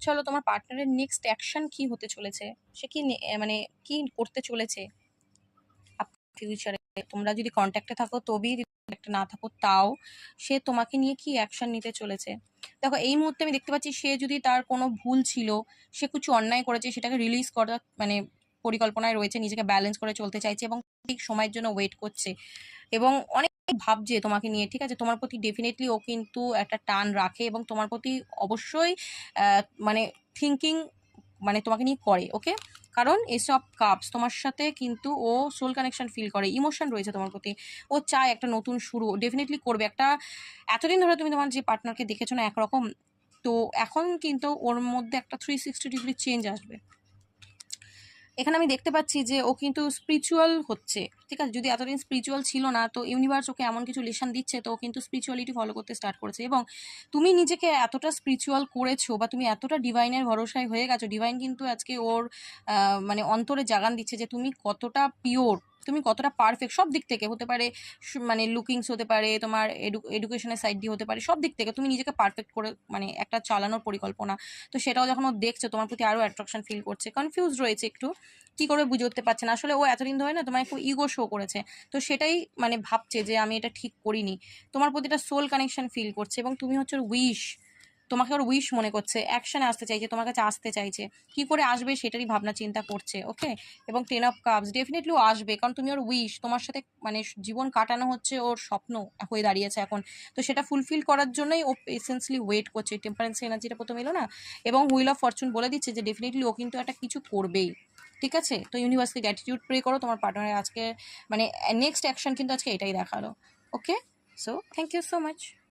চলো তোমার পার্টনারের নেক্সট অ্যাকশন কি হতে চলেছে, সে কি মানে কি করতে চলেছে ফিউচারে। তোমরা যদি কন্ট্যাক্টে থাকো তবেই, একটা না থাকো তাও, সে তোমাকে নিয়ে কি অ্যাকশন নিতে চলেছে। দেখো এই মুহূর্তে আমি দেখতে পাচ্ছি সে যদি তার কোনো ভুল ছিল, সে কিছু অন্যায় করেছে, সেটাকে রিলিজ করার মানে পরিকল্পনায় রয়েছে, নিজেকে ব্যালেন্স করে চলতে চাইছে এবং ঠিক সময়ের জন্য ওয়েট করছে এবং অনেক ভাবছে তোমাকে নিয়ে। ঠিক আছে, তোমার প্রতি ডেফিনেটলি ও কিন্তু একটা টান রাখে এবং তোমার প্রতি অবশ্যই মানে থিঙ্কিং মানে তোমাকে নিয়ে করে। ওকে, কারণ এস অফ কাপস তোমার সাথে কিন্তু ও সোল কানেকশন ফিল করে, ইমোশন রয়েছে তোমার প্রতি, ও চায় একটা নতুন শুরু, ডেফিনেটলি করবে একটা। এতদিন ধরে তুমি তোমার যে পার্টনারকে দেখেছো না একরকম, তো এখন কিন্তু ওর মধ্যে একটা 360 ডিগ্রি চেঞ্জ আসবে। এখানে আমি দেখতে পাচ্ছি যে ও কিন্তু স্পিরিচুয়াল হচ্ছে। ঠিক আছে, যদি এতদিন স্পিরিচুয়াল ছিল না, তো ইউনিভার্স ওকে এমন কিছু লেসন দিচ্ছে, তো ও কিন্তু স্পিরিচুয়ালিটি ফলো করতে স্টার্ট করেছে। এবং তুমি নিজেকে এতটা স্পিরিচুয়াল করেছো বা তুমি এতটা ডিভাইনের ভরসায় হয়ে গেছো, ডিভাইন কিন্তু আজকে ওর মানে অন্তরে জাগান দিচ্ছে যে তুমি কতটা পিওর, তুমি কতটা পারফেক্ট সব দিক থেকে হতে পারে, মানে লুকিংস হতে পারে, তোমার এডুকেশনের সাইড দিয়ে হতে পারে, সব দিক থেকে তুমি নিজেকে পারফেক্ট করে মানে একটা চালানোর পরিকল্পনা। তো সেটাও যখন ও দেখছে তোমার প্রতি আরও অ্যাট্রাকশন ফিল করছে, কনফিউজ রয়েছে একটু, কি করবে বুঝে উঠতে পারছে না। আসলে ও এতদিন ধরে না তোমার একটু ইগো শো করেছে, তো সেটাই মানে ভাবছে যে আমি এটা ঠিক করিনি। তোমার প্রতি একটা সোল কানেকশন ফিল করছে এবং তুমি হচ্ছে উইশ, তোমাকে ওর উইশ মনে করছে, অ্যাকশনে আসতে চাইছে, তোমার কাছে আসতে চাইছে, কি করে আসবে সেটারই ভাবনা চিন্তা করছে। ওকে, এবং 10 অফ কাপস ডেফিনেটলি ও আসবে, কারণ তুমি ওর উইশ, তোমার সাথে মানে জীবন কাটানো হচ্ছে ওর স্বপ্ন হয়ে দাঁড়িয়েছে এখন। তো সেটা ফুলফিল করার জন্যই ও পেশেন্সলি ওয়েট করছে। টেম্পারেন্স এনার্জিটা প্রথমে এলো না, এবং হুইল অফ ফরচুন বলে দিচ্ছে যে ডেফিনেটলি ও কিন্তু একটা কিছু করবেই। ঠিক আছে, তো ইউনিভার্সকে গ্র্যাটিটিউড প্রে করো, তোমার পার্টনারের আজকে মানে নেক্সট অ্যাকশন কিন্তু আজকে এটাই দেখালো। Okay, so thank you so much.